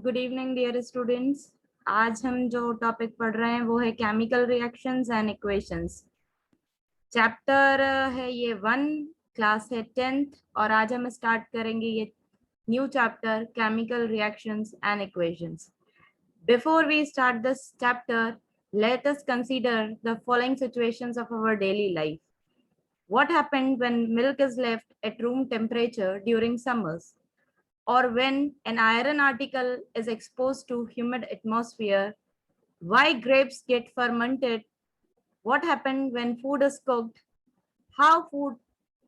Good evening dear students. आज हम जो टॉपिक पढ़ रहे हैं वो है chemical reactions and equations. Chapter है ये 1, क्लास है 10th और आज हम स्टार्ट करेंगे ये new chapter chemical reactions and equations. Before we start this chapter, let us consider the following situations of our daily life. What happened when milk is left at room temperature during summers? Or when an iron article is exposed to humid atmosphere? Why grapes get fermented? What happened when food is cooked? How food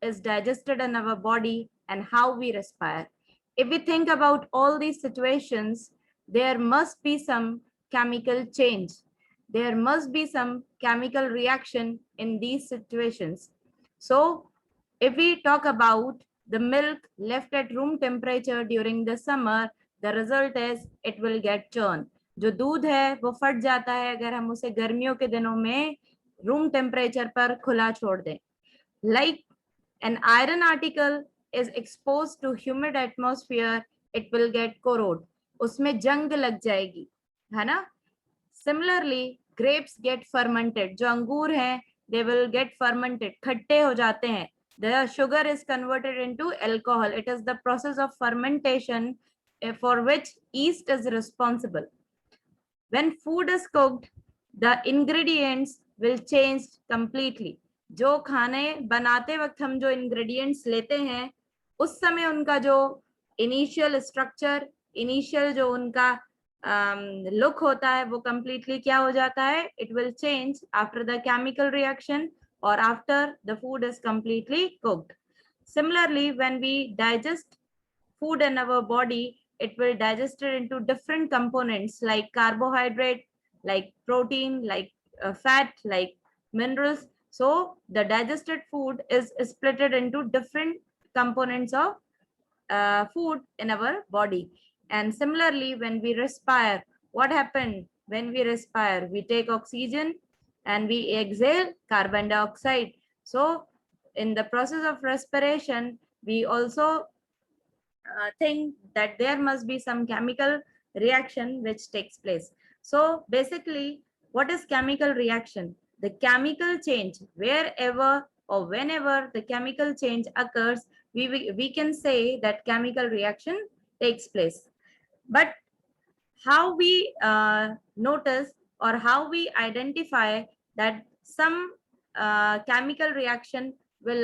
is digested in our body and how we respire? If we think about all these situations, there must be some chemical change. There must be some chemical reaction in these situations. So if we talk about the milk left at room temperature during the summer, the result is it will get churned. जो दूध है वो फट जाता है अगर हम उसे गर्मियों के दिनों में रूम टेम्परेचर पर खुला छोड़ दें. Like an iron article is exposed to humid atmosphere, it will get corrode. उसमें जंग लग जाएगी, है ना? Similarly, grapes get fermented. जो अंगूर हैं, they will get fermented. खट्टे हो जाते हैं. The sugar is converted into alcohol. It is the process of fermentation for which yeast is responsible. When food is cooked, the ingredients will change completely. जो खाने बनाते वक्त हम जो इंग्रेडिएंट्स लेते हैं उस समय उनका जो इनिशियल स्ट्रक्चर, इनिशियल जो उनका लुक होता है वो completely क्या हो जाता है? It will change after the chemical reaction or after the food is completely cooked. Similarly, when we digest food in our body, it will digest it into different components like carbohydrate, like protein, like fat, like minerals. So the digested food is splitted into different components of food in our body. And similarly, when we respire, what happened when we respire? We take oxygen and we exhale carbon dioxide. So in the process of respiration, we also think that there must be some chemical reaction which takes place. So basically, what is chemical reaction? The chemical change, wherever or whenever the chemical change occurs, we can say that chemical reaction takes place. But how we notice or how we identify that some chemical reaction will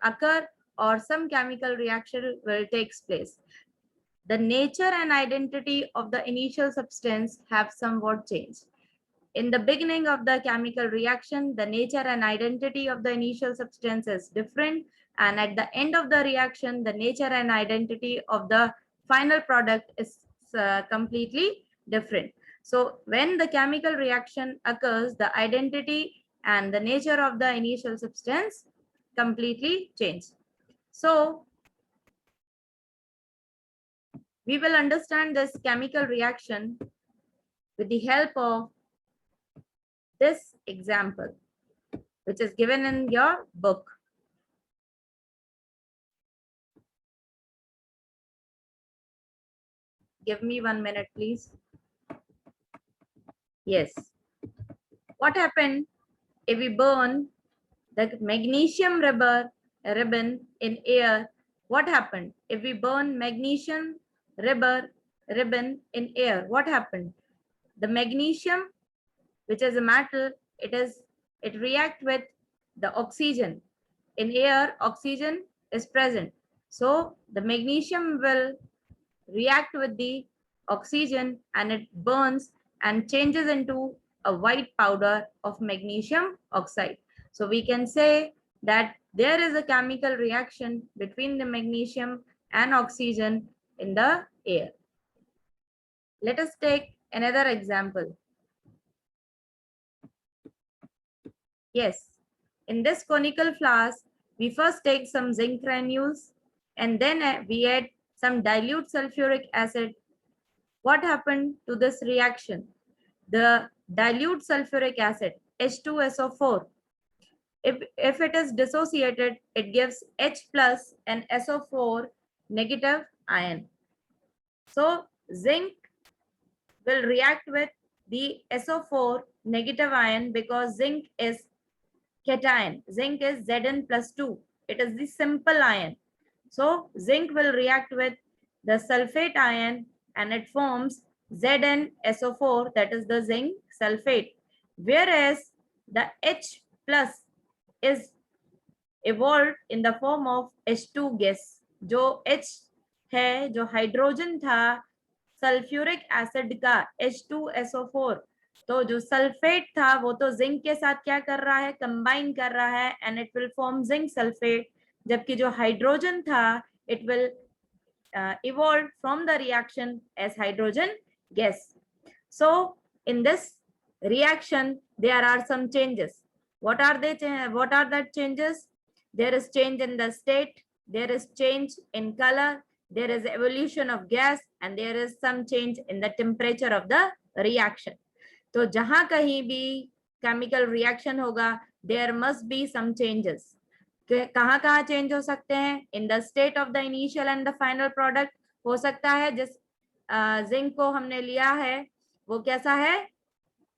occur or some chemical reaction will takes place? The nature and identity of the initial substance have somewhat changed. In the beginning of the chemical reaction, the nature and identity of the initial substance is different, and at the end of the reaction, the nature and identity of the final product is completely different. So when the chemical reaction occurs, the identity and the nature of the initial substance completely change. So we will understand this chemical reaction with the help of this example, which is given in your book. Give me 1 minute, please. Yes. What happened if we burn the magnesium ribbon in air? What happened if we burn magnesium ribbon in air? What happened? The magnesium, which is a metal, it react with the oxygen. In air, oxygen is present. So the magnesium will react with the oxygen and it burns and changes into a white powder of magnesium oxide. So we can say that there is a chemical reaction between the magnesium and oxygen in the air. Let us take another example. Yes, in this conical flask, we first take some zinc granules and then we add some dilute sulfuric acid. What happened to this reaction? The dilute sulfuric acid, H2SO4, if it is dissociated, it gives H plus and SO4 negative ion. So zinc will react with the SO4 negative ion because zinc is cation. Zinc is Zn plus 2. It is the simple ion. So zinc will react with the sulfate ion and it forms ZnSO4, that is the zinc sulfate. Whereas the H plus is evolved in the form of H2 gas. जो H है, जो hydrogen था sulphuric acid का H2SO4, तो जो sulphate था वो तो जिंक के साथ क्या कर रहा है, कंबाइन कर रहा है and it will form zinc sulphate, जबकि जो हाइड्रोजन था it will evolved from the reaction as hydrogen gas. So in this reaction there are some changes. What are they? What are the changes? There is change in the state, there is change in color, there is evolution of gas and there is some change in the temperature of the reaction. तो जहां कहीं भी chemical reaction होगा there must be some changes. कहाँ कहाँ change हो सकते हैं? In the state of the initial and the final product हो सकता है। जिस जिंक को हमने लिया है वो कैसा है,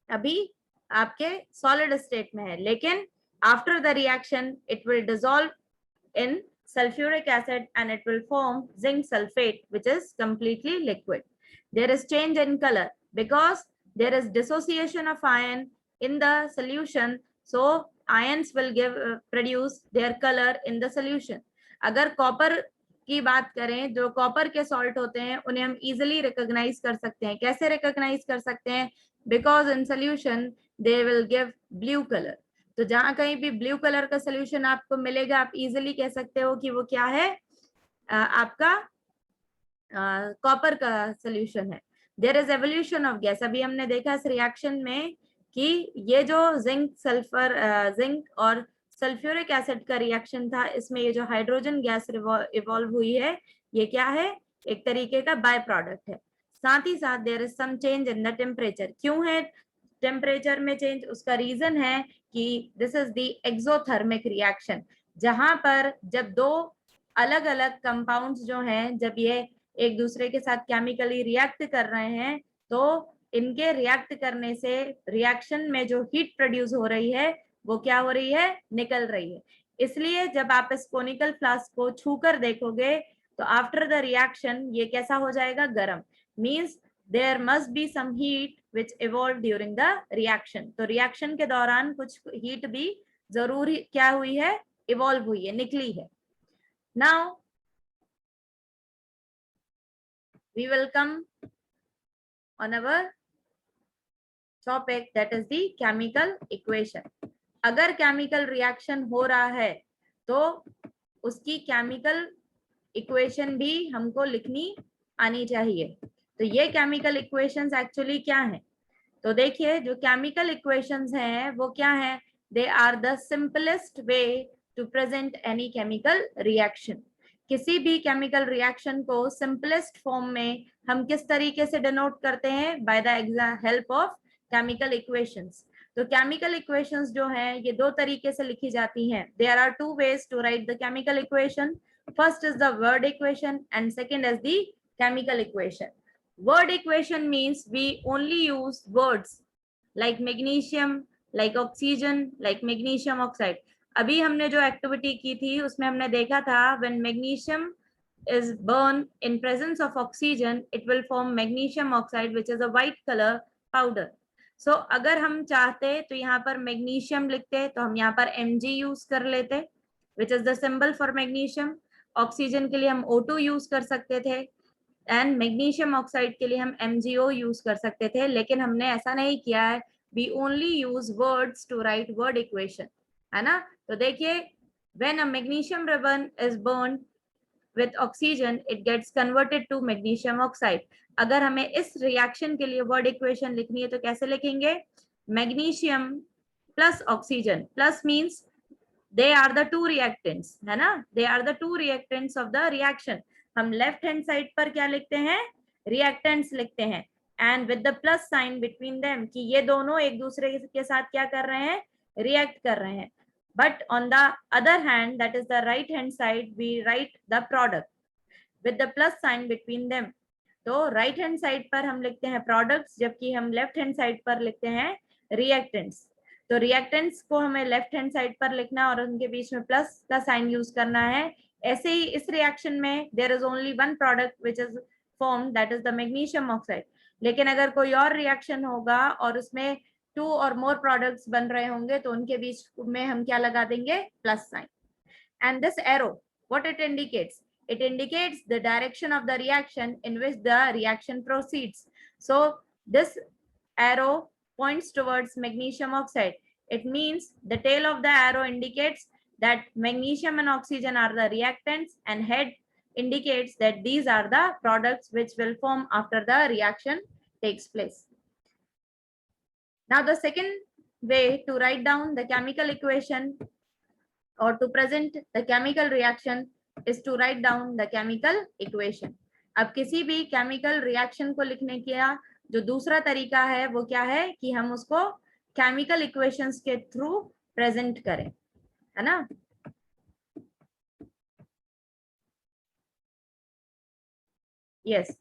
अभी आपके सॉलिड स्टेट में है, लेकिन after the reaction it will dissolve in sulfuric acid and it will form zinc sulfate which is completely liquid. There is change in color because there is dissociation of ion in the solution, so ions will give produce their color in the solution. अगर copper की बात करें, जो copper के salt होते हैं उन्हें हम इजीली रिकॉग्नाइज कर सकते हैं। कैसे रिकॉग्नाइज कर सकते हैं? Because in solution they will give blue colour. तो जहां कहीं भी ब्लू कलर का सोल्यूशन आपको मिलेगा आप इजीली कह सकते हो कि वो क्या है, आपका कॉपर का सोल्यूशन है। There is evolution of gas. अभी हमने देखा इस रिएक्शन में कि ये जो जिंक और सल्फ्यूरिक एसिड का रिएक्शन था, इसमें ये जो हाइड्रोजन गैस इवॉल्व हुई है ये क्या है, एक तरीके का बाय प्रोडक्ट है। साथ ही साथ there is some change in the temperature. क्यों है टेम्परेचर में चेंज? उसका रीजन है कि this is the exothermic reaction, जहां पर जब दो अलग अलग कंपाउंड्स जो हैं जब ये एक दूसरे के साथ केमिकली रिएक्ट कर रहे हैं तो इनके रिएक्ट करने से रिएक्शन में जो हीट प्रोड्यूस हो रही है वो क्या हो रही है, निकल रही है। इसलिए जब आप इस कोनिकल फ्लास्क को छूकर देखोगे तो आफ्टर द रिएक्शन ये कैसा हो जाएगा, गर्म। Means there must be some heat which evolved during the reaction. तो रिएक्शन के दौरान कुछ हीट भी जरूर क्या हुई है, इवॉल्व हुई है, निकली है। Now we will come on our topic that is the chemical equation. अगर केमिकल रिएक्शन हो रहा है तो उसकी केमिकल इक्वेशन भी हमको लिखनी आनी चाहिए। तो ये केमिकल इक्वेशंस एक्चुअली क्या है? तो देखिए जो केमिकल इक्वेशंस हैं वो क्या है, they are the simplest way to present any chemical reaction. किसी भी केमिकल रिएक्शन को सिंपलेस्ट फॉर्म में हम किस तरीके से डिनोट करते हैं, by the help of chemical equations. तो केमिकल इक्वेशंस जो हैं ये दो तरीके से लिखी जाती हैं। There are two ways to write the chemical equation. First is the word equation and second is the chemical equation. Word equation means we only use words like magnesium, like oxygen, like magnesium oxide. अभी हमने जो activity की थी उसमें हमने देखा था when magnesium is burned in presence of oxygen it will form magnesium oxide which is a white color powder. So अगर हम चाहते तो यहाँ पर magnesium लिखते तो हम यहाँ पर Mg यूज कर लेते which is the symbol for magnesium. Oxygen के लिए हम O2 यूज कर सकते थे एंड मैग्नीशियम ऑक्साइड के लिए हम MgO यूज कर सकते थे, लेकिन हमने ऐसा नहीं किया है। We only use words to write word equation, है ना। तो देखिए when a magnesium ribbon is burned with oxygen it gets converted to magnesium oxide. अगर हमें इस रिएक्शन के लिए वर्ड इक्वेशन लिखनी है तो कैसे लिखेंगे, magnesium plus oxygen, plus means they are the two reactants, है ना, they are the two reactants of the reaction. हम लेफ्ट हैंड साइड पर क्या लिखते हैं, रिएक्टेंट्स लिखते हैं and with the plus sign between them कि ये दोनों एक दूसरे के साथ क्या कर रहे हैं, रिएक्ट कर रहे हैं। But on the other hand that is the right hand side we write the product with the plus sign between them. तो राइट हैंड साइड पर हम लिखते हैं प्रोडक्ट्स, जबकि हम लेफ्ट हैंड साइड पर लिखते हैं रिएक्टेंट्स। तो रिएक्टेंट्स को हमें लेफ्ट हैंड साइड पर लिखना और उनके बीच में प्लस का साइन यूज करना है। ऐसे ही इस रिएक्शन में there is only one product which is form, that is the magnesium oxide. लेकिन अगर कोई और रिएक्शन होगा और उसमें 2 और मोर प्रोडक्ट्स बन रहे होंगे तो उनके बीच में हम क्या लगा देंगे, plus sign. And this arrow, what it indicates? It indicates the direction of the reaction in which the reaction proceeds. So this arrow points towards magnesium oxide. It means the tail of the arrow indicates that magnesium and oxygen are the reactants, and head indicates that these are the products which will form after the reaction takes place. Now the second way to write down the chemical equation or to present the chemical reaction is to write down the chemical equation. अब किसी भी chemical reaction को लिखने का जो दूसरा तरीका है वो क्या है कि हम उसको chemical equations के थ्रू present करें, है ना। yes,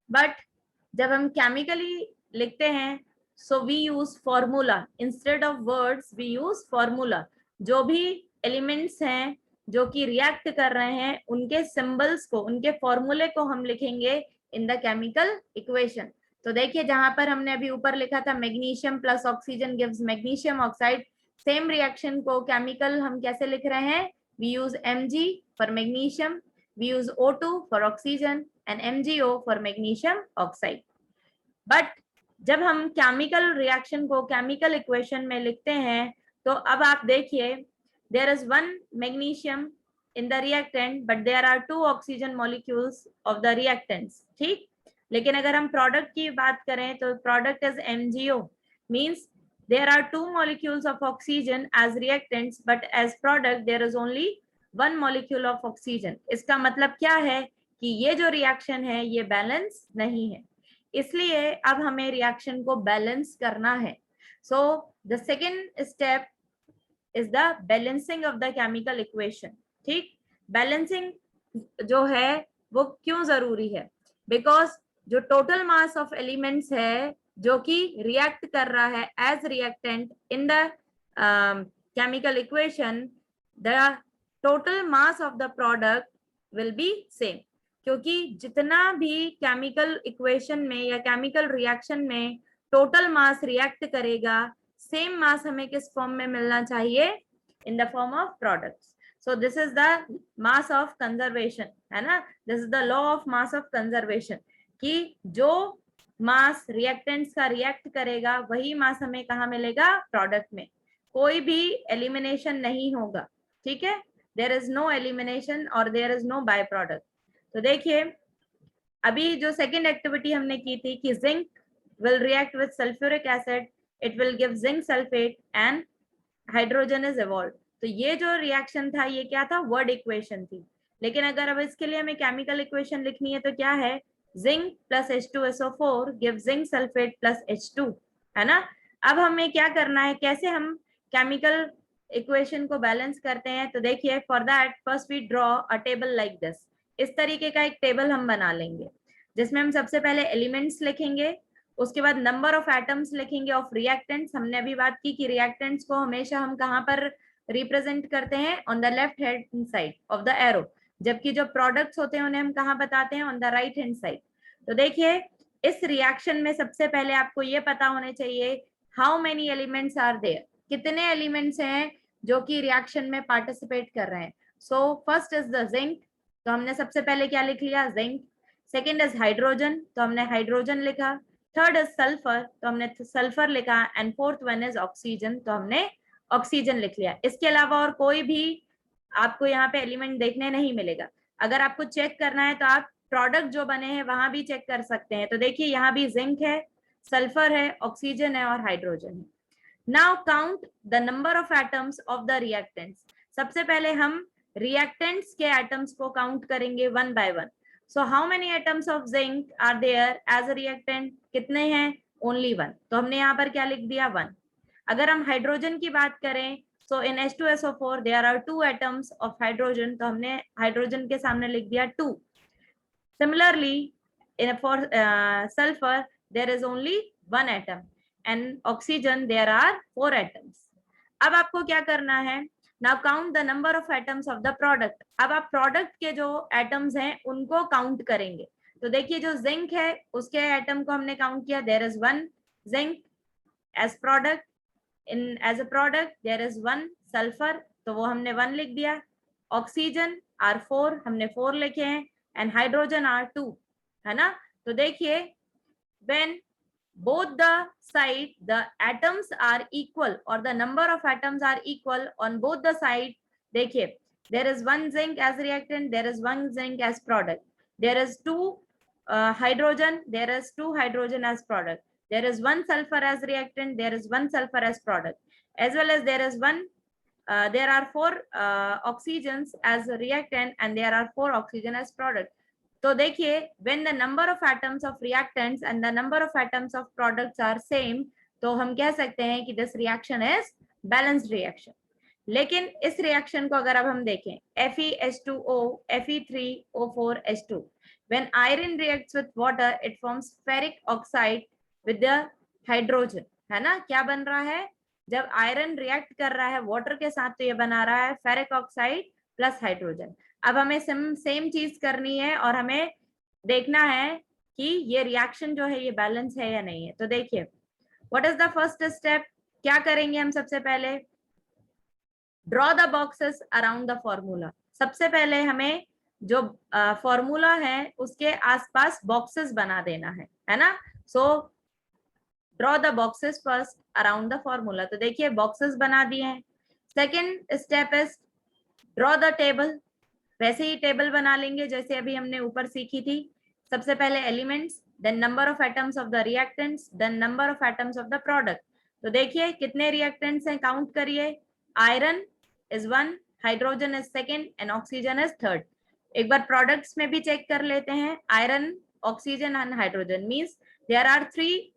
but जब हम chemically लिखते हैं so we use formula instead of words, we use formula. जो भी एलिमेंट्स हैं जो कि रिएक्ट कर रहे हैं उनके सिंबल्स को, उनके फॉर्मूले को हम लिखेंगे इन द केमिकल इक्वेशन। तो देखिए जहां पर हमने अभी ऊपर लिखा था magnesium plus oxygen gives magnesium oxide, same reaction को केमिकल हम कैसे लिख रहे हैं, we use Mg for magnesium, we use O2 for oxygen and MgO for magnesium oxide. But जब हम केमिकल रिएक्शन को केमिकल इक्वेशन में लिखते हैं तो अब आप देखिए there is one magnesium in the reactant but there are 2 oxygen molecules of the reactants, ठीक। लेकिन अगर हम प्रोडक्ट की बात करें तो product is MgO, means there are 2 molecules of oxygen as reactants but as product there is only 1 molecule of oxygen. इसका मतलब क्या है कि ये जो रिएक्शन है ये बैलेंस नहीं है, इसलिए अब हमें रिएक्शन को बैलेंस करना है। So the second step is the balancing of the chemical equation, ठीक। बैलेंसिंग जो है वो क्यों जरूरी है, बिकॉज जो टोटल मास ऑफ एलिमेंट्स है जो कि रिएक्ट कर रहा है as reactant in the chemical equation, the total mass of the product will be same, क्योंकि जितना भी केमिकल इक्वेशन में या केमिकल रिएक्शन में टोटल मास रिएक्ट करेगा, सेम मास हमें किस फॉर्म में मिलना चाहिए, in the form of products. So this is the mass of conservation, है ना, this is the law of mass of conservation, कि जो मास रिएक्टेंट्स का रिएक्ट करेगा वही मास हमें कहाँ मिलेगा, प्रोडक्ट में। कोई भी एलिमिनेशन नहीं होगा, ठीक है, देयर इज नो एलिमिनेशन और there is no byproduct. तो देखिए अभी जो सेकेंड एक्टिविटी हमने की थी कि zinc will react with sulphuric acid, it will give zinc sulphate and hydrogen is evolve. तो ये जो रिएक्शन था ये क्या था, वर्ड इक्वेशन थी। लेकिन अगर अब इसके लिए हमें केमिकल इक्वेशन लिखनी है तो क्या है, zinc plus H2SO4 give zinc sulphate plus H2, है ना। अब हमें क्या करना है, कैसे हम केमिकल इक्वेशन को बैलेंस करते हैं, तो देखिए for that first we draw a table like this. इस तरीके का एक टेबल हम बना लेंगे जिसमें हम सबसे पहले एलिमेंट्स लिखेंगे, उसके बाद नंबर ऑफ एटम्स लिखेंगे ऑफ रिएक्टेंट्स। हमने अभी बात की कि रिएक्टेंट्स को हमेशा हम कहाँ पर रिप्रेजेंट करते हैं, on the left hand side of the arrow, जबकि जो प्रोडक्ट्स होते हैं उन्हें हम कहाँ बताते हैं, on the right hand side. तो देखिए इस रिएक्शन में सबसे पहले आपको ये पता होने चाहिए how many elements are there, कितने एलिमेंट्स हैं जो कि रिएक्शन में पार्टिसिपेट कर रहे हैं। So first is the zinc, तो हमने सबसे पहले क्या लिख लिया, जिंक। सेकेंड इज हाइड्रोजन, तो हमने हाइड्रोजन लिखा। थर्ड इज सल्फर, तो हमने सल्फर लिखा। And fourth one is oxygen, तो हमने ऑक्सीजन लिख लिया। इसके अलावा और कोई भी आपको यहाँ पे एलिमेंट देखने नहीं मिलेगा। अगर आपको चेक करना है तो आप प्रोडक्ट जो बने हैं वहां भी चेक कर सकते हैं। तो देखिए यहाँ भी जिंक है, सल्फर है, ऑक्सीजन है और हाइड्रोजन है। Now count the number of atoms of the reactants. सबसे पहले हम रिएक्टेंट्स के एटम्स को काउंट करेंगे one by one. So how many atoms of zinc are there as a reactant, कितने हैं, ओनली वन, तो हमने यहाँ पर क्या लिख दिया, 1। अगर हम हाइड्रोजन की बात करें so in H2SO4 there are 2 atoms of hydrogen, तो हमने हाइड्रोजन के सामने लिख दिया 2। Similarly, for sulfur, there is only one atom, and oxygen there are 4 atoms. अब आपको क्या करना है? Now count the number of atoms of the product. अब आप प्रोडक्ट के जो एटम्स हैं उनको काउंट करेंगे. तो देखिए जो जिंक है उसके एटम को हमने काउंट किया. There is 1 zinc as product. In as a product there is 1 sulfur, तो वो हमने 1 लिख दिया. ऑक्सीजन आर 4, हमने 4 लिखे हैं, एंड हाइड्रोजन आर 2, है ना. तो देखिए when both the side the atoms are equal or the number of atoms are equal on both the side, देखिए there is 1 zinc as reactant, there is 1 zinc as product, there is 2 hydrogen, there is 2 hydrogen as product, there is 1 sulfur as reactant, there is 1 sulfur as product, as well as there is 1 there are 4 oxygens as a reactant and there are 4 oxygen as product. तो देखिए when the number of atoms of reactants and the number of atoms of products are same, तो हम कह सकते हैं कि this reaction is balanced reaction. लेकिन इस रिएक्शन को अगर अब हम देखें FeH2O Fe3O4H2, when iron reacts with water it forms ferric oxide with the hydrogen, है ना. क्या बन रहा है? जब आयरन रिएक्ट कर रहा है वाटर के साथ तो ये बना रहा है फेरिक ऑक्साइड प्लस हाइड्रोजन. अब हमें सेम चीज करनी है और हमें देखना है कि ये रिएक्शन जो है ये बैलेंस है या नहीं है. तो देखिए what is the first step. क्या करेंगे हम? सबसे पहले draw the boxes around the formula. सबसे पहले हमें जो फॉर्मूला है उसके आसपास बॉक्सेस बना देना है ना. So draw the boxes first around the formula. तो देखिए बॉक्सेस बना दिए हैं. Second step is draw the table. वैसे ही टेबल बना लेंगे जैसे अभी हमने ऊपर सीखी थी. सबसे पहले elements, then number of atoms of the reactants, then number of atoms of the product. तो देखिए कितने रिएक्टेंट्स हैं, काउंट करिए. Iron is 1, hydrogen is 2nd and oxygen is 3rd. एक बार प्रोडक्ट्स में भी चेक कर लेते हैं. Iron, oxygen and hydrogen means there are 3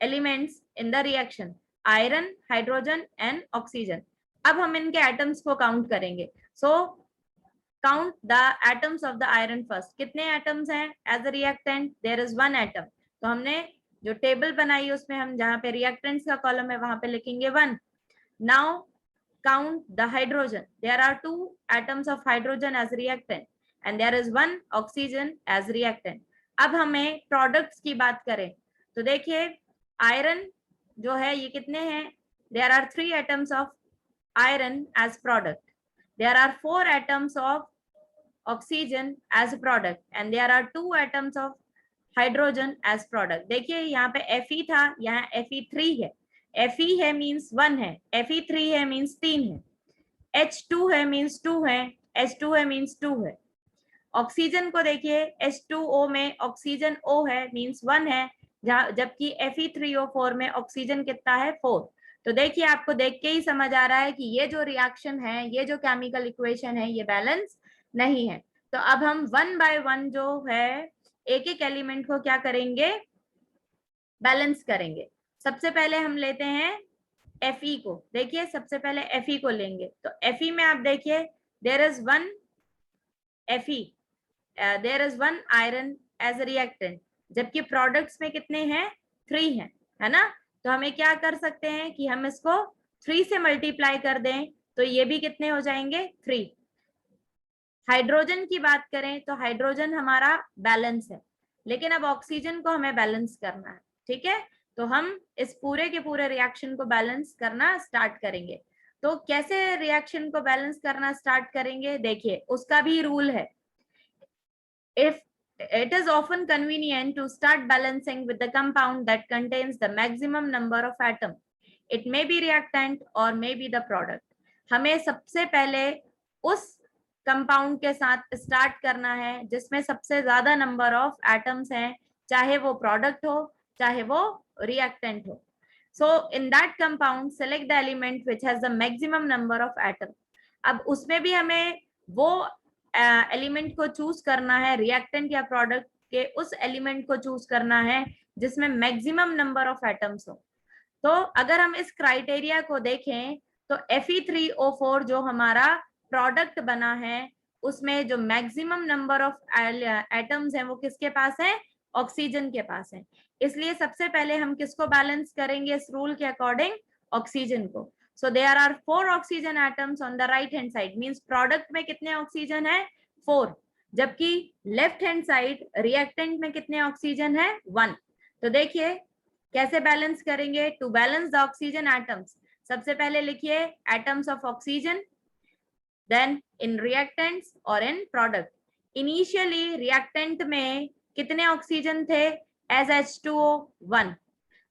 elements in the reaction, iron, hydrogen and oxygen. अब हम इनके एटम्स को काउंट करेंगे. So count the atoms of the iron first. कितने एटम्स हैं as a reactant? There is 1 atom. तो हमने जो टेबल बनाई उसमें हम जहां पे रिएक्टेंट्स का कॉलम है वहां पे लिखेंगे 1. Now count the hydrogen. There are 2 atoms of hydrogen as reactant and there is 1 oxygen as reactant. अब हमें प्रोडक्ट्स की बात करें तो देखिए आयरन जो है ये कितने हैं? There are 3 atoms of iron as product, there are 4 atoms of oxygen as product and there are 2 atoms of hydrogen as product. देखिए यहाँ पे Fe था, यहाँ Fe3 है. Fe है मींस 1 है, Fe3 है मींस 3 है, H2 है मींस 2 है, H2 है मींस 2 है. ऑक्सीजन को देखिए H2O में ऑक्सीजन O है मींस 1 है, जबकि Fe3O4 में ऑक्सीजन कितना है? 4. तो देखिए आपको देख के ही समझ आ रहा है कि ये जो रिएक्शन है, ये जो केमिकल इक्वेशन है ये बैलेंस नहीं है. तो अब हम 1 बाय 1 जो है एक एक एलिमेंट को क्या करेंगे? बैलेंस करेंगे. सबसे पहले हम लेते हैं Fe को. देखिए सबसे पहले Fe को लेंगे. तो Fe में आप देखिए there is 1 Fe, there is 1 iron as a reactant, जबकि प्रोडक्ट्स में कितने हैं? 3 हैं, है ना. तो हमें क्या कर सकते हैं कि हम इसको 3 से मल्टीप्लाई कर दें तो ये भी कितने हो जाएंगे? 3. हाइड्रोजन की बात करें तो हाइड्रोजन हमारा बैलेंस है, लेकिन अब ऑक्सीजन को हमें बैलेंस करना है. ठीक है, तो हम इस पूरे के पूरे रिएक्शन को बैलेंस करना स्टार्ट करेंगे. तो कैसे रिएक्शन को बैलेंस करना स्टार्ट करेंगे? देखिए उसका भी रूल है. If it is often convenient to start balancing with the compound that contains the maximum number of atoms. It may be reactant or may be the product. हमें सबसे पहले उस कंपाउंड के साथ स्टार्ट करना है जिसमें सबसे ज्यादा नंबर ऑफ एटम्स हैं, चाहे वो प्रोडक्ट हो चाहे वो रिएक्टेंट हो. So in that compound select the element which has the maximum number of atoms. अब उसमें भी हमें वो एलिमेंट को चूज करना है, रिएक्टेंट या प्रोडक्ट के उस एलिमेंट को चूज करना है जिसमें मैक्सिमम नंबर ऑफ एटम्स हो. तो अगर हम इस क्राइटेरिया को देखें तो Fe3O4 जो हमारा प्रोडक्ट बना है उसमें जो मैक्सिमम नंबर ऑफ एटम्स हैं वो किसके पास है, ऑक्सीजन के पास है। इसलिए सबसे पहले हम किसको बैलेंस करेंगे इस रूल के अकॉर्डिंग, ऑक्सीजन को। So there are 4 oxygen atoms on the right hand side, means product में कितने ऑक्सीजन है, 4, जबकि लेफ्ट हैंड साइड रिएक्टेंट में कितने ऑक्सीजन है, 1। तो देखिए कैसे बैलेंस करेंगे, to balance the oxygen atoms, सबसे पहले लिखिए atoms of oxygen, then in reactants और इन प्रोडक्ट। इनिशियली रिएक्टेंट में कितने ऑक्सीजन थे, एज H2O 1,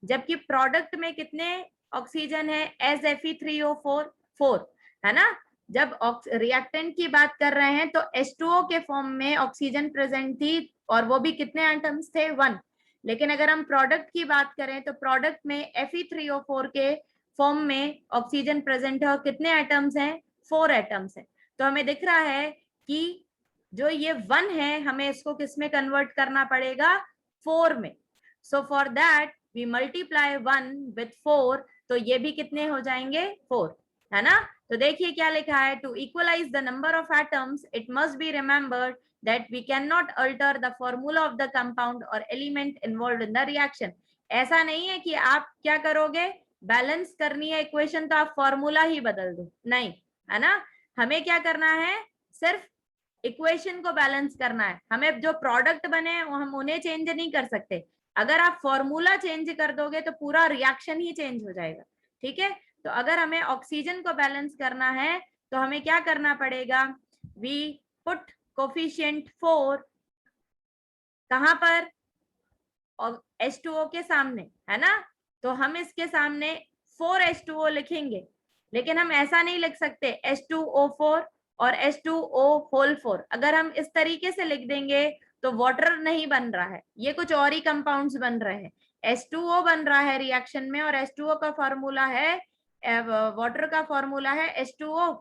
जबकि प्रोडक्ट में कितने ऑक्सीजन है, एज Fe3O4 4, है ना। जब रिएक्टेंट की बात कर रहे हैं तो H2O के फॉर्म में ऑक्सीजन प्रेजेंट थी और वो भी कितने एटम्स थे, 1। लेकिन अगर हम प्रोडक्ट की बात करें तो प्रोडक्ट में Fe3O4 के फॉर्म में ऑक्सीजन प्रेजेंट है और कितने एटम्स हैं, 4 एटम्स हैं। तो हमें दिख रहा है कि जो ये 1 है हमें इसको किस में कन्वर्ट करना पड़ेगा, 4 में। So for that we multiply 1 with 4, तो ये भी कितने हो जाएंगे, 4, है ना। तो देखिए क्या लिखा है, to equalize the number of atoms it must be remembered that we cannot alter the formula of the compound or element involved in the reaction। ऐसा नहीं है कि आप क्या करोगे, बैलेंस करनी है इक्वेशन तो आप फॉर्मूला ही बदल दो, नहीं, है ना। हमें क्या करना है, सिर्फ इक्वेशन को बैलेंस करना है। हमें जो प्रोडक्ट बने हम उन्हें चेंज नहीं कर सकते। अगर आप फॉर्मूला चेंज कर दोगे तो पूरा रिएक्शन ही चेंज हो जाएगा, ठीक है। तो अगर हमें ऑक्सीजन को बैलेंस करना है तो हमें क्या करना पड़ेगा, वी पुट कोफिशिएंट 4 कहां पर, और H2O के सामने, है ना। तो हम इसके सामने 4H2O लिखेंगे, लेकिन हम ऐसा नहीं लिख सकते H2O4 और H2O होल 4। अगर हम इस तरीके से लिख देंगे तो वाटर नहीं बन रहा है, ये कुछ और ही कंपाउंड्स बन रहे हैं। H2O बन रहा है रिएक्शन में और H2O का फॉर्मूला है, वाटर का फॉर्मूला है H2O।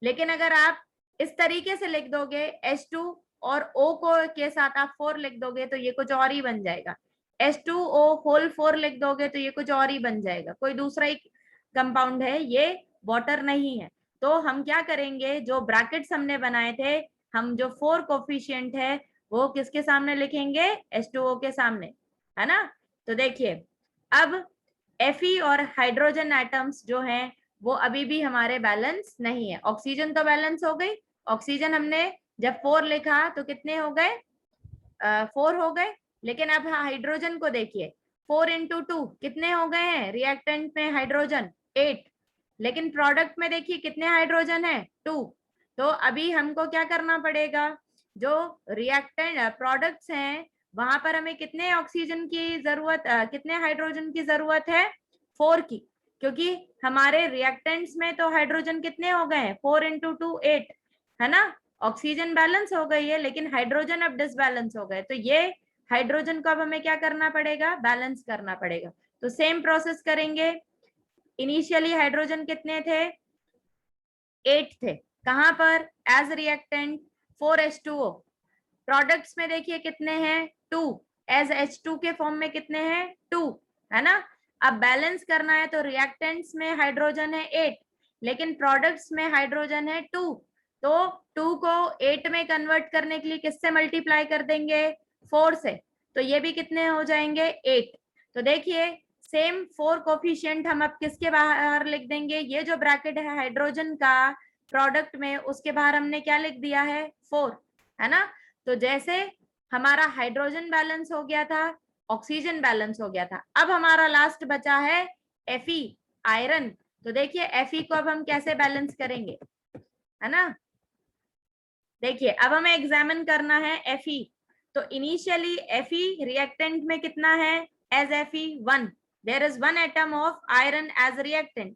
लेकिन अगर आप इस तरीके से लिख दोगे H2 और O को के साथ आप 4 लिख दोगे तो ये कुछ और ही बन जाएगा। H2O होल 4 लिख दोगे तो ये कुछ और ही बन जाएगा, कोई दूसरा ही कंपाउंड है, ये वाटर नहीं है। तो हम क्या करेंगे, जो ब्रैकेट्स हमने बनाए थे, हम जो 4 कोफिशिएंट है वो किसके सामने लिखेंगे, H2O के सामने, है ना। तो देखिए अब Fe और हाइड्रोजन एटम्स जो हैं वो अभी भी हमारे बैलेंस नहीं है। ऑक्सीजन तो बैलेंस हो गई, ऑक्सीजन हमने जब 4 लिखा तो कितने हो गए, 4 हो गए। लेकिन अब हाइड्रोजन को देखिए, 4 इंटू 2 कितने हो गए हैं, रिएक्टेंट में हाइड्रोजन 8, लेकिन प्रोडक्ट में देखिए कितने हाइड्रोजन है, 2। तो अभी हमको क्या करना पड़ेगा, जो रिएक्टेंट प्रोडक्ट्स हैं वहां पर हमें कितने ऑक्सीजन की जरूरत, कितने हाइड्रोजन की जरूरत है, 4 की, क्योंकि हमारे रिएक्टेंट्स में तो हाइड्रोजन कितने हो गए हैं, 4 इंटू 2 8, है ना। ऑक्सीजन बैलेंस हो गई है लेकिन हाइड्रोजन अब डिसबैलेंस हो गए, तो ये हाइड्रोजन को अब हमें क्या करना पड़ेगा, बैलेंस करना पड़ेगा। तो सेम प्रोसेस करेंगे। इनिशियली हाइड्रोजन कितने थे, 8 थे, कहां पर, एज रिएक्टेंट 4H2O। प्रोडक्ट्स में देखिए कितने हैं, 2, एज H2 के फॉर्म में कितने हैं, 2, है ना। अब बैलेंस करना है तो रिएक्टेंट्स में हाइड्रोजन है 8, लेकिन प्रोडक्ट्स में हाइड्रोजन है 2, तो 2 को 8 में कन्वर्ट करने के लिए किससे मल्टीप्लाई कर देंगे, 4 से, तो ये भी कितने हो जाएंगे, 8। तो देखिए सेम 4 कोफिशिएंट हम अब किसके बाहर लिख देंगे, ये जो ब्रैकेट है हाइड्रोजन का प्रोडक्ट में, उसके बाहर हमने क्या लिख दिया है, 4, है ना। तो जैसे हमारा हाइड्रोजन बैलेंस हो गया था, ऑक्सीजन बैलेंस हो गया था, अब हमारा लास्ट बचा है Fe, आयरन। तो देखिए Fe को अब हम कैसे बैलेंस करेंगे, है ना। देखिए अब हमें एग्जामिन करना है Fe। तो इनिशियली Fe रिएक्टेंट में कितना है, as Fe 1, there is 1 atom of iron as reactant.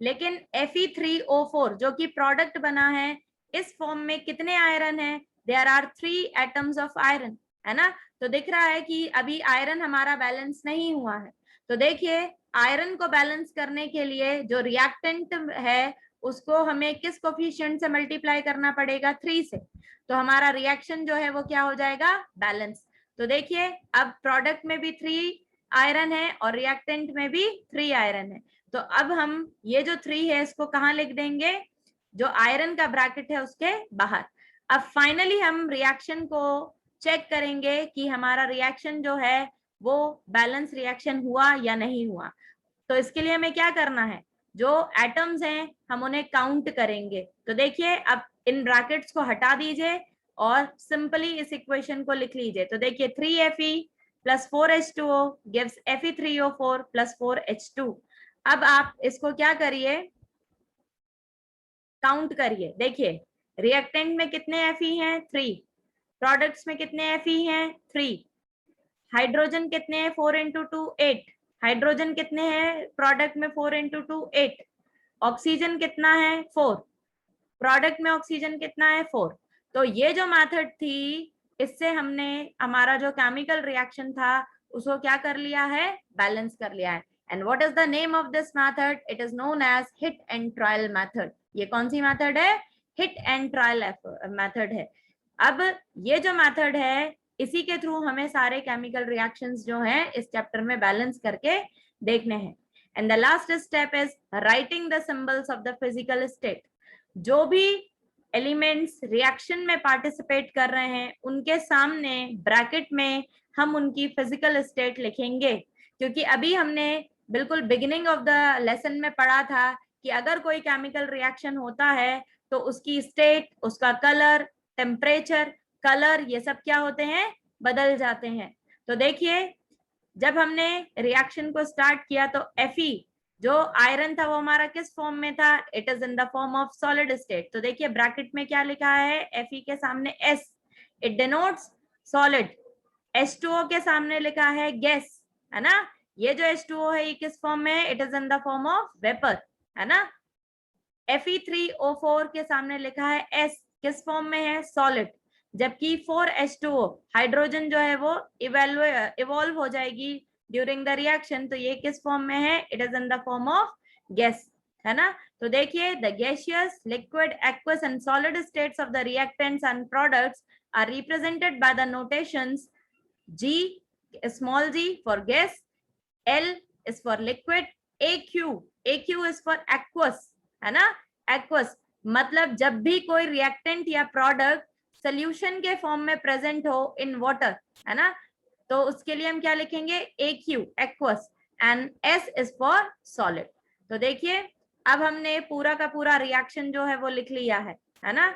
लेकिन Fe3O4 जो कि प्रोडक्ट बना है, इस फॉर्म में कितने आयरन है, there are 3 atoms of iron, है ना। तो दिख रहा है कि अभी आयरन हमारा बैलेंस नहीं हुआ है। तो देखिए आयरन को बैलेंस करने के लिए जो रिएक्टेंट है उसको हमें किस कोफिशिएंट से मल्टीप्लाई करना पड़ेगा, 3 से। तो हमारा रिएक्शन जो है वो क्या हो जाएगा, बैलेंस। तो देखिए अब प्रोडक्ट में भी 3 आयरन है और रिएक्टेंट में भी 3 आयरन है। तो अब हम ये जो 3 है इसको कहाँ लिख देंगे, जो आयरन का ब्रैकेट है उसके बाहर। अब फाइनली हम रिएक्शन को चेक करेंगे कि हमारा रिएक्शन जो है वो बैलेंस रिएक्शन हुआ या नहीं हुआ। तो इसके लिए हमें क्या करना है, जो एटम्स हैं हम उन्हें काउंट करेंगे। तो देखिए अब इन ब्रैकेट्स को हटा दीजिए और सिंपली इस इक्वेशन को लिख लीजिए। तो देखिए 3Fe plus 4H2O gives Fe3O4 plus 4H2। अब आप इसको क्या करिए, काउंट करिए। देखिए रिएक्टेंट में कितने Fe हैं 3, प्रोडक्ट्स में कितने Fe हैं 3, हाइड्रोजन कितने हैं 4 इंटू 2 8, हाइड्रोजन कितने हैं प्रोडक्ट में 4 इंटू 2 8, ऑक्सीजन कितना है 4, प्रोडक्ट में ऑक्सीजन कितना है 4। तो ये जो मेथड थी इससे हमने हमारा जो केमिकल रिएक्शन था उसको क्या कर लिया है, बैलेंस कर लिया है। And what is the name of this method, it is known as hit and trial method. ये कौन सी मेथड है, हिट एंड ट्रायल मेथड है। अब ये जो मेथड है इसी के थ्रू हमें सारे केमिकल रिएक्शंस जो हैं इस चैप्टर में बैलेंस करके देखने हैं। And the last step is writing the symbols of the physical state. जो भी एलिमेंट्स रिएक्शन में पार्टिसिपेट कर रहे हैं उनके सामने ब्रैकेट में हम उनकी फिजिकल स्टेट लिखेंगे, क्योंकि अभी हमने बिल्कुल बिगिनिंग ऑफ द लेसन में पढ़ा था कि अगर कोई केमिकल रिएक्शन होता है तो उसकी स्टेट, उसका कलर, टेम्परेचर, कलर, ये सब क्या होते हैं, बदल जाते हैं। तो देखिए जब हमने रिएक्शन को स्टार्ट किया तो Fe जो आयरन था वो हमारा किस फॉर्म में था, it is in the form of solid state. तो देखिए ब्रैकेट में क्या लिखा है, Fe के सामने S, it denotes solid. H2O के सामने लिखा है गैस, है ना। ये जो H2O है ये किस फॉर्म में है, it is in the form of vapour, है ना। Fe3O4 के सामने लिखा है S, किस फॉर्म में है, सॉलिड। जबकि 4H2O हाइड्रोजन जो है वो इवॉल्व हो जाएगी ड्यूरिंग द रिएक्शन, तो ये किस फॉर्म में है, it is in the form of gas, है ना। तो देखिए the gaseous, liquid, aqueous and solid states of the reactants and products are represented by the notations G, small g for gas, L is for liquid, AQ is for aqueous, है ना। Aqueous मतलब जब भी कोई reactant या product solution के form में present हो इन वाटर, है ना, तो उसके लिए हम क्या लिखेंगे, AQ aqueous, and S is for solid. तो देखिए अब हमने पूरा का पूरा रिएक्शन जो है वो लिख लिया है ना।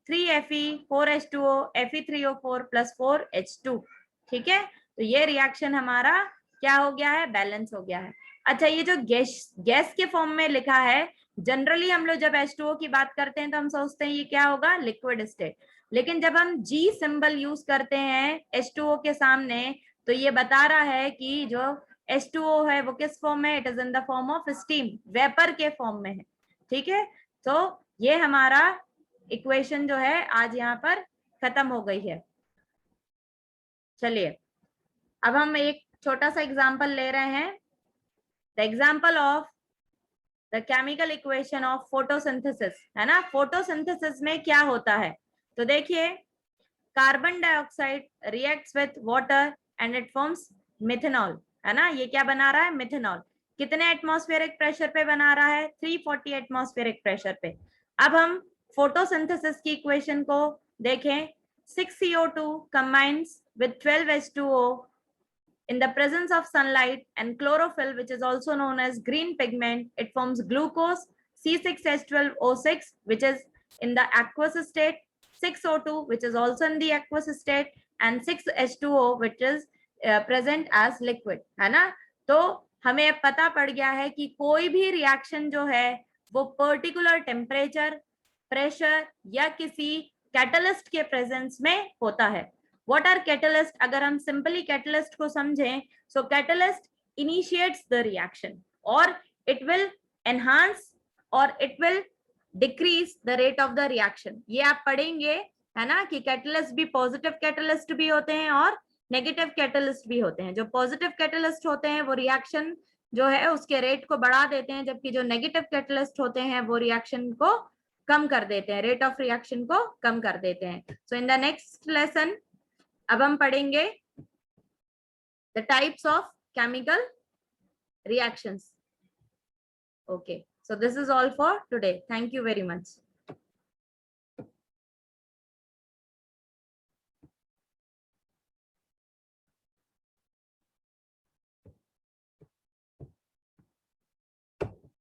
3Fe 4H2O Fe3O4 plus 4H2, ठीक है। तो ये रिएक्शन हमारा क्या हो गया है, बैलेंस हो गया है। अच्छा ये जो गैस के फॉर्म में लिखा है, जनरली हम लोग जब H2O की बात करते हैं तो हम सोचते हैं ये क्या होगा, लिक्विड स्टेट। लेकिन जब हम G सिंबल यूज करते हैं H2O के सामने तो ये बता रहा है कि जो H2O है वो किस फॉर्म में, it is in the form of steam, vapour के फॉर्म में है, ठीक है। तो ये हमारा इक्वेशन जो है आज यहाँ पर खत्म हो गई है। चलिए अब हम एक छोटा सा एग्जाम्पल ले रहे हैं, the example of the chemical equation of photosynthesis, है ना। फोटोसिंथेसिस में क्या होता है, तो देखिए carbon dioxide reacts with water and it forms methanol, है ना। ये क्या बना रहा है, मिथेनॉल। कितने एटमॉस्फेरिक प्रेशर पे बना रहा है, 340 एटमॉस्फेरिक प्रेशर पे। अब हम फोटोसिंथेसिस की इक्वेशन को देखें, 6CO2 combines with 12H2O in the presence of sunlight and chlorophyll, which is also known as green pigment. It forms glucose, C6H12O6, which is in the aqueous state, 6O2, which is also in the aqueous state, and 6H2O, which is present as liquid, है ना। तो हमें अब पता पड़ गया है कि कोई भी रिएक्शन जो है वो पर्टिकुलर टेम्परेचर, प्रेशर या किसी कैटलिस्ट के प्रेजेंस में होता है। What are catalyst? अगर हम सिंपली कैटलिस्ट को समझें, so catalyst initiates the reaction or it will enhance or it will decrease the rate of the reaction. ये आप पढ़ेंगे, है ना, कि कैटलिस्ट भी पॉजिटिव कैटलिस्ट भी होते हैं और नेगेटिव कैटलिस्ट भी होते हैं। जो पॉजिटिव कैटलिस्ट होते हैं वो रिएक्शन जो है उसके रेट को बढ़ा देते हैं, जबकि जो नेगेटिव कैटलिस्ट होते हैं वो रिएक्शन को कम कर देते हैं, रेट ऑफ रिएक्शन को कम कर देते हैं। सो इन द नेक्स्ट लेसन अब हम पढ़ेंगे the types of chemical reactions. Okay, so this is all for today, thank you very much.